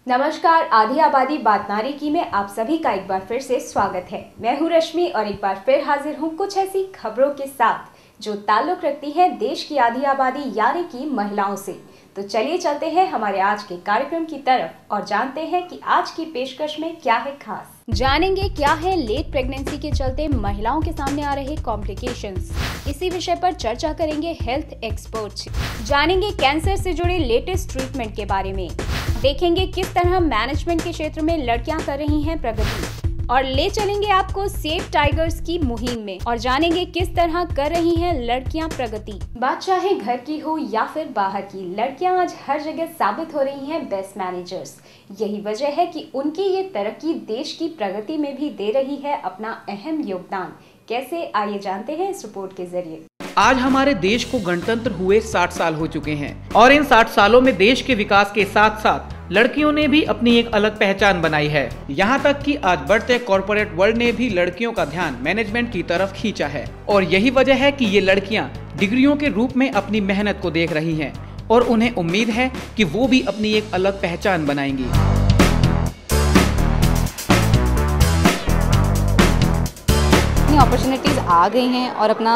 नमस्कार, आधी आबादी बात नारी की में आप सभी का एक बार फिर से स्वागत है। मैं हूं रश्मि और एक बार फिर हाजिर हूं कुछ ऐसी खबरों के साथ जो ताल्लुक रखती हैं देश की आधी आबादी यानी कि महिलाओं से। तो चलिए चलते हैं हमारे आज के कार्यक्रम की तरफ और जानते हैं कि आज की पेशकश में क्या है खास। जानेंगे क्या है लेट प्रेगनेंसी के चलते महिलाओं के सामने आ रहे कॉम्प्लिकेशंस। इसी विषय पर चर्चा करेंगे हेल्थ एक्सपर्ट से। जानेंगे कैंसर से जुड़े लेटेस्ट ट्रीटमेंट के बारे में। देखेंगे किस तरह मैनेजमेंट के क्षेत्र में लड़कियां कर रही हैं प्रगति और ले चलेंगे आपको सेव टाइगर्स की मुहिम में और जानेंगे किस तरह कर रही हैं लड़कियां प्रगति। बात चाहे घर की हो या फिर बाहर की, लड़कियां आज हर जगह साबित हो रही हैं बेस्ट मैनेजर्स। यही वजह है कि उनकी ये तरक्की देश की प्रगति में भी दे रही है अपना अहम योगदान। कैसे, आइए जानते हैं इस रिपोर्ट के जरिए। आज हमारे देश को गणतंत्र हुए 60 साल हो चुके हैं और इन 60 सालों में देश के विकास के साथ साथ लड़कियों ने भी अपनी एक अलग पहचान बनाई है। यहाँ तक कि आज बढ़ते कॉर्पोरेट वर्ल्ड ने भी लड़कियों का ध्यान मैनेजमेंट की तरफ खींचा है और यही वजह है कि ये लड़कियाँ डिग्रियों के रूप में अपनी मेहनत को देख रही हैं और उन्हें उम्मीद है कि वो भी अपनी एक अलग पहचान बनाएंगी। अपॉर्चुनिटीज़ आ गई हैं और अपना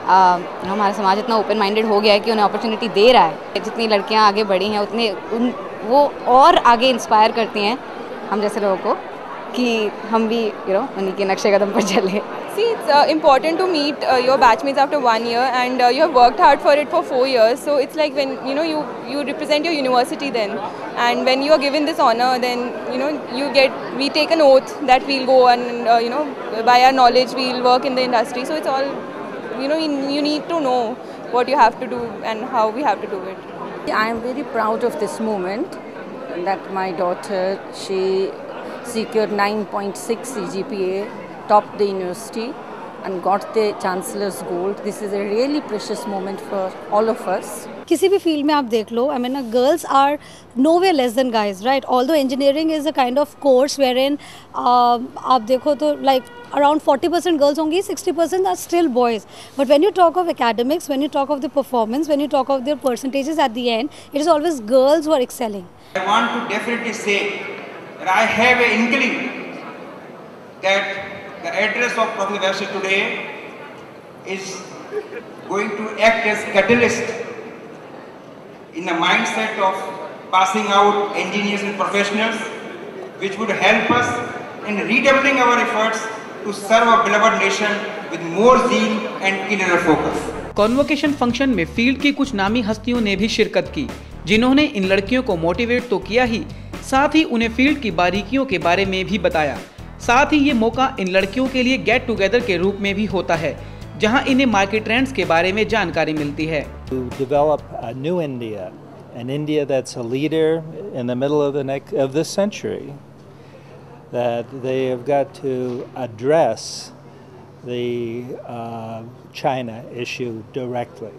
हमारा समाज इतना ओपन माइंडेड हो गया है कि उन्हें अपॉर्चुनिटी दे रहा है। जितनी लड़कियां आगे बढ़ी हैं उतने वो और आगे इंस्पायर करती हैं हम जैसे लोगों को कि हम भी उन्हीं के नक्शे कदम पर चले। See, it's important to meet your batchmates after 1 year, and you have worked hard for it for 4 years. So it's like when you represent your university then, and when you are given this honor, then we take an oath that we'll go and by our knowledge we'll work in the industry. So it's all you need to know what you have to do and how we have to do it. I am very proud of this moment that my daughter, she secured 9.6 CGPA, topped the university and got the Chancellor's Gold. This is a really precious moment for all of us. किसी भी field में आप देख लो, I mean, girls are nowhere less than guys, right? Although engineering is a kind of course wherein आप देखो तो like around 40% girls होंगी, 60% are still boys. But when you talk of academics, when you talk of the performance, when you talk of their percentages at the end, it is always girls who are excelling. I want to definitely say that I have an inkling that the address of Professor Vyas today is going to act as catalyst in the mindset of passing out engineers and professionals, which would help us in redoubling our efforts to serve our beloved nation with more zeal and keener focus. Convocation function में field की कुछ नामी हस्तियों ने भी शिरकत की, जिन्होंने इन लड़कियों को मोटिवेट तो किया ही, साथ ही उन्हें फील्ड की बारीकियों के बारे में भी बताया। साथ ही ये मौका इन लड़कियों के लिए गेट टुगेदर के रूप में भी होता है, जहां इन्हें मार्केट ट्रेंड्स के बारे में जानकारी मिलती है। To develop a new India, an India that's a leader in the middle of this century, that they have got to address the China issue directly.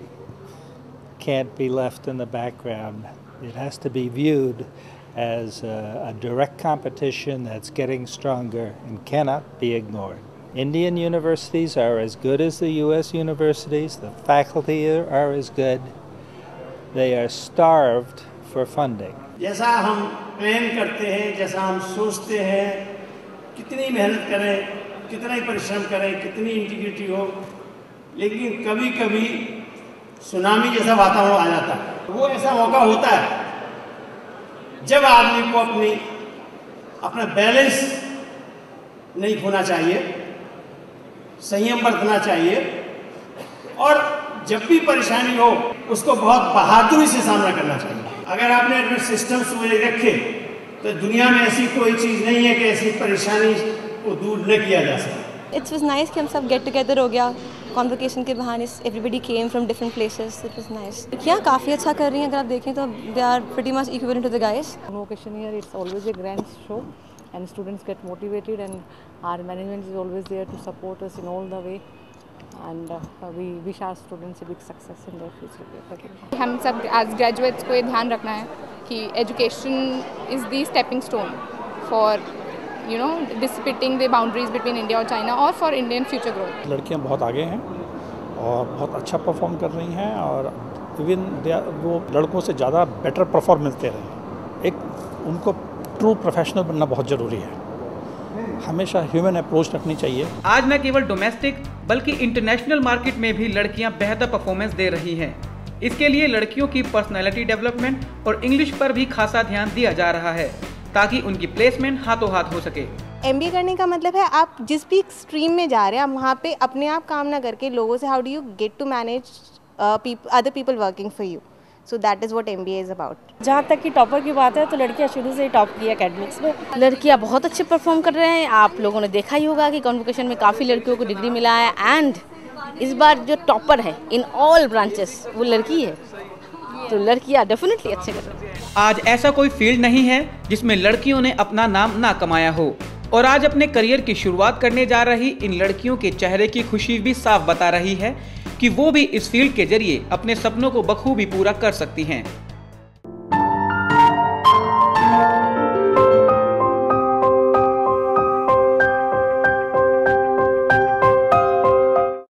Can't be left in the background. It has to be viewed as a direct competition that's getting stronger and cannot be ignored. Indian universities are as good as the US universities. The faculty are as good. They are starved for funding. जैसा हम plan करते हैं, जैसा हम सोचते हैं, कितनी मेहनत करें, कितना ही परिश्रम करें, कितनी इंटीग्रिटी हो, लेकिन कभी-कभी सुनामी जैसा वातावरण आ जाता है। वो ऐसा मौका होता है जब आदमी को अपना बैलेंस नहीं खोना चाहिए, संयम बरतना चाहिए और जब भी परेशानी हो उसको बहुत बहादुरी से सामना करना चाहिए। अगर आपने अपने सिस्टम्स रखे तो दुनिया में ऐसी कोई चीज़ नहीं है कि ऐसी परेशानी को दूर न किया जा सके। It was nice कि हम सब get together हो गया कॉन्वोकेशन के बहाने। everybody came from different places. It was nice. क्या काफ़ी अच्छा कर रही हैं, अगर आप देखें तो they are pretty much equivalent to the guys. Convocation here, it's always a grand show and students get motivated and our management is always there to support us in all the way and we wish our students a big success in their future. हम सब as graduates को ये ध्यान रखना है कि education is the stepping stone for dissipating the boundaries between India और China और for Indian future growth. लड़कियां बहुत आगे हैं और बहुत अच्छा परफॉर्म कर रही हैं और इवन वो लड़कों से ज़्यादा बेटर परफॉर्मेंस दे रहे हैं। एक उनको ट्रू प्रोफेशनल बनना बहुत ज़रूरी है। हमेशा ह्यूमन अप्रोच रखनी चाहिए। आज न केवल डोमेस्टिक बल्कि इंटरनेशनल मार्केट में भी लड़कियां बेहतर परफॉर्मेंस दे रही हैं। इसके लिए लड़कियों की पर्सनैलिटी डेवलपमेंट और इंग्लिश पर भी खासा ध्यान दिया जा रहा है ताकि उनकी प्लेसमेंट हाथों हाथ हो सके। MBA करने का मतलब है आप जिस भी स्ट्रीम में जा रहे हैं, आप वहाँ पे अपने आप काम ना करके लोगों से how do you get to manage other people working for you. So that is what MBA is about. जहाँ तक कि टॉपर की बात है तो लड़कियाँ शुरू से ही टॉप की एकेडमिक्स में। लड़कियाँ बहुत अच्छे परफॉर्म कर रहे हैं। आप लोगों ने देखा ही होगा कि कॉन्वोकेशन में काफ़ी लड़कियों को डिग्री मिला है एंड इस बार जो टॉपर है इन ऑल ब्रांचेस वो लड़की है, तो लड़कियाँ डेफिनेटली अच्छे कर रही हैं। आज ऐसा कोई फील्ड नहीं है जिसमें लड़कियों ने अपना नाम ना कमाया हो और आज अपने करियर की शुरुआत करने जा रही इन लड़कियों के चेहरे की खुशी भी साफ बता रही है कि वो भी इस फील्ड के जरिए अपने सपनों को बखूबी पूरा कर सकती हैं।